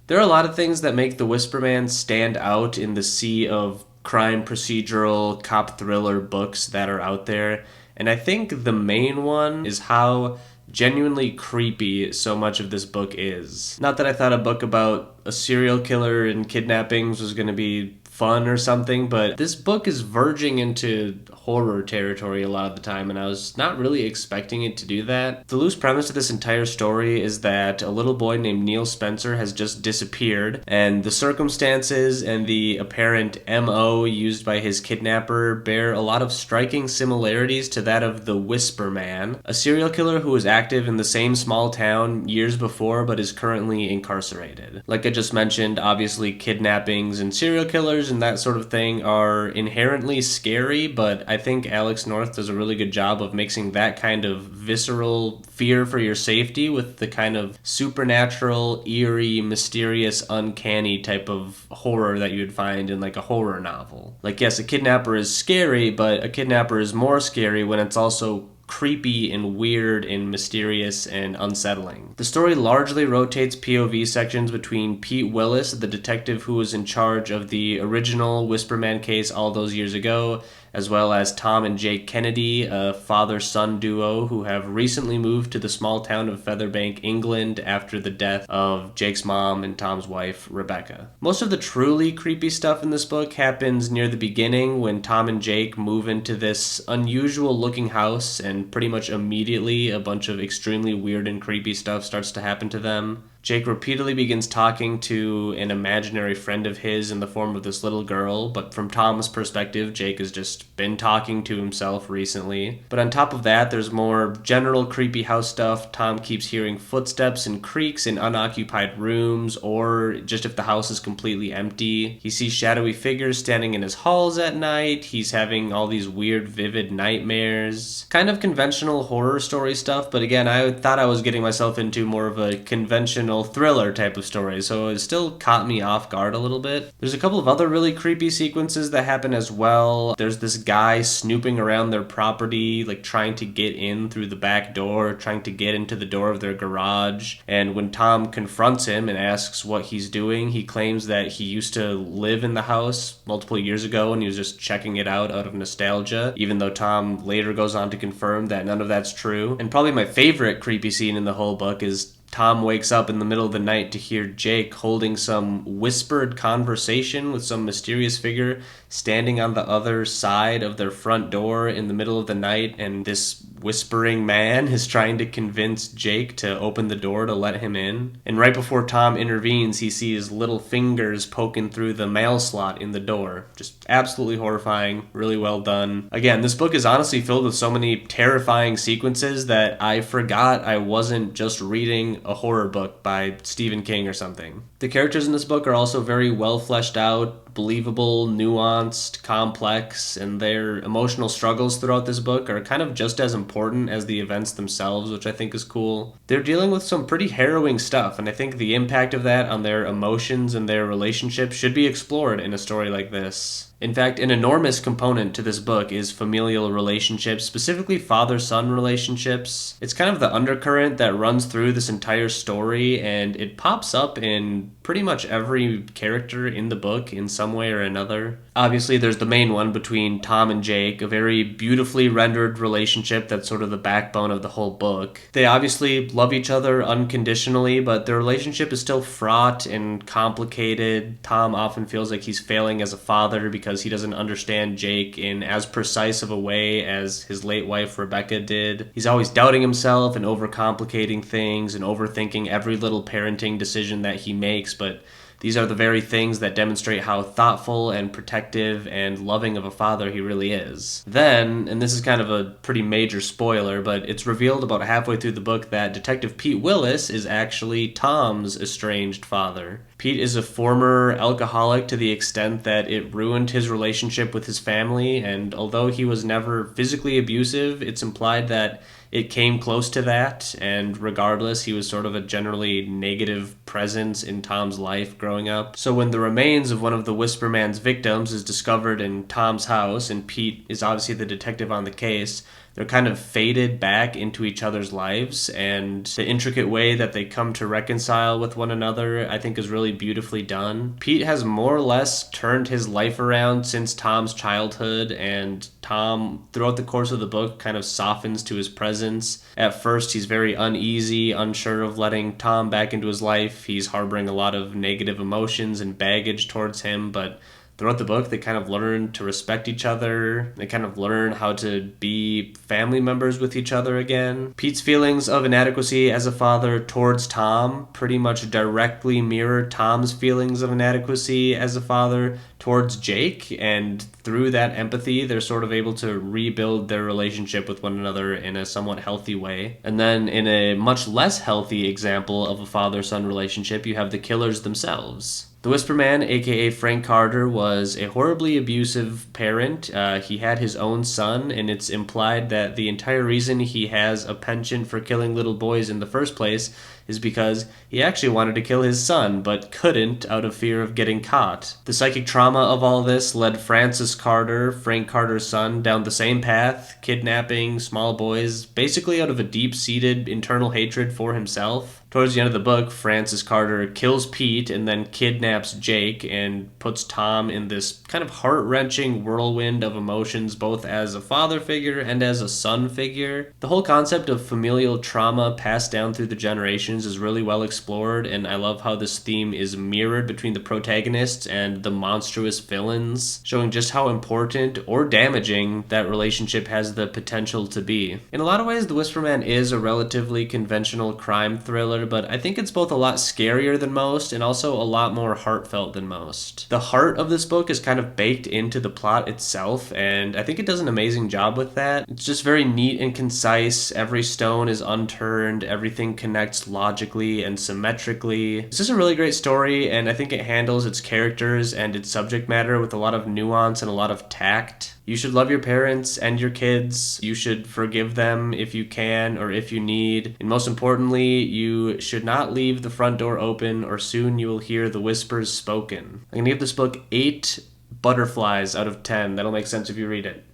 There are a lot of things that make The Whisper Man stand out in the sea of crime procedural, cop thriller books that are out there. And I think the main one is how genuinely creepy so much of this book is. Not that I thought a book about a serial killer and kidnappings was going to be fun or something, but this book is verging into horror territory a lot of the time, and I was not really expecting it to do that. The loose premise of this entire story is that a little boy named Neil Spencer has just disappeared, and the circumstances and the apparent MO used by his kidnapper bear a lot of striking similarities to that of the Whisper Man, a serial killer who was active in the same small town years before but is currently incarcerated. Like I just mentioned, obviously kidnappings and serial killers and that sort of thing are inherently scary, but I think Alex North does a really good job of mixing that kind of visceral fear for your safety with the kind of supernatural, eerie, mysterious, uncanny type of horror that you would find in like a horror novel. Like, yes, a kidnapper is scary, but a kidnapper is more scary when it's also creepy and weird and mysterious and unsettling. The story largely rotates POV sections between Pete Willis, the detective who was in charge of the original Whisper Man case all those years ago, as well as Tom and Jake Kennedy, a father-son duo who have recently moved to the small town of Featherbank, England, after the death of Jake's mom and Tom's wife, Rebecca. Most of the truly creepy stuff in this book happens near the beginning when Tom and Jake move into this unusual-looking house, and pretty much immediately a bunch of extremely weird and creepy stuff starts to happen to them. Jake repeatedly begins talking to an imaginary friend of his in the form of this little girl, but from Tom's perspective, Jake has just been talking to himself recently. But on top of that, there's more general creepy house stuff. Tom keeps hearing footsteps and creaks in unoccupied rooms, or just if the house is completely empty. He sees shadowy figures standing in his halls at night. He's having all these weird, vivid nightmares. Kind of conventional horror story stuff, but again, I thought I was getting myself into more of a conventional thriller type of story, so it still caught me off guard a little bit. There's a couple of other really creepy sequences that happen as well. There's this guy snooping around their property, like trying to get in through the back door, trying to get into the door of their garage, and when Tom confronts him and asks what he's doing, he claims that he used to live in the house multiple years ago and he was just checking it out of nostalgia, even though Tom later goes on to confirm that none of that's true. And probably my favorite creepy scene in the whole book is Tom wakes up in the middle of the night to hear Jake holding some whispered conversation with some mysterious figure standing on the other side of their front door in the middle of the night, and this whispering man is trying to convince Jake to open the door to let him in. And right before Tom intervenes, he sees little fingers poking through the mail slot in the door. Just absolutely horrifying, really well done. Again, this book is honestly filled with so many terrifying sequences that I forgot I wasn't just reading a horror book by Stephen King or something. The characters in this book are also very well fleshed out, believable, nuanced, complex, and their emotional struggles throughout this book are kind of just as important as the events themselves, which I think is cool. They're dealing with some pretty harrowing stuff, and I think the impact of that on their emotions and their relationships should be explored in a story like this. In fact, an enormous component to this book is familial relationships, specifically father-son relationships. It's kind of the undercurrent that runs through this entire story, and it pops up in pretty much every character in the book in some way or another. Obviously, there's the main one between Tom and Jake, a very beautifully rendered relationship that's sort of the backbone of the whole book. They obviously love each other unconditionally, but their relationship is still fraught and complicated. Tom often feels like he's failing as a father because he doesn't understand Jake in as precise of a way as his late wife Rebecca did. He's always doubting himself and overcomplicating things and overthinking every little parenting decision that he makes, but these are the very things that demonstrate how thoughtful and protective and loving of a father he really is. Then, and this is kind of a pretty major spoiler, but it's revealed about halfway through the book that Detective Pete Willis is actually Tom's estranged father. Pete is a former alcoholic to the extent that it ruined his relationship with his family, and although he was never physically abusive, it's implied that it came close to that, and regardless, he was sort of a generally negative presence in Tom's life growing up. So when the remains of one of the Whisper Man's victims is discovered in Tom's house, and Pete is obviously the detective on the case, they're kind of faded back into each other's lives, and the intricate way that they come to reconcile with one another I think is really beautifully done. Pete has more or less turned his life around since Tom's childhood, and Tom, throughout the course of the book, kind of softens to his presence. At first, he's very uneasy, unsure of letting Tom back into his life. He's harboring a lot of negative emotions and baggage towards him, but throughout the book, they kind of learn to respect each other. They kind of learn how to be family members with each other again. Pete's feelings of inadequacy as a father towards Tom pretty much directly mirror Tom's feelings of inadequacy as a father towards Jake, and through that empathy, they're sort of able to rebuild their relationship with one another in a somewhat healthy way. And then in a much less healthy example of a father-son relationship, you have the killers themselves. The Whisperman, aka Frank Carter, was a horribly abusive parent. He had his own son, and it's implied that the entire reason he has a penchant for killing little boys in the first place is because he actually wanted to kill his son, but couldn't out of fear of getting caught. The psychic trauma of all this led Francis Carter, Frank Carter's son, down the same path, kidnapping small boys, basically out of a deep-seated internal hatred for himself. Towards the end of the book, Francis Carter kills Pete and then kidnaps Jake and puts Tom in this kind of heart-wrenching whirlwind of emotions, both as a father figure and as a son figure. The whole concept of familial trauma passed down through the generations is really well explored, and I love how this theme is mirrored between the protagonists and the monstrous villains, showing just how important or damaging that relationship has the potential to be. In a lot of ways, The Whisperman is a relatively conventional crime thriller, but I think it's both a lot scarier than most and also a lot more heartfelt than most. The heart of this book is kind of baked into the plot itself, and I think it does an amazing job with that. It's just very neat and concise. Every stone is unturned, everything connects logically and symmetrically. It's just a really great story, and I think it handles its characters and its subject matter with a lot of nuance and a lot of tact. You should love your parents and your kids. You should forgive them if you can or if you need. And most importantly, you should not leave the front door open, or soon you will hear the whispers spoken. I'm going to give this book 8 butterflies out of 10. That'll make sense if you read it.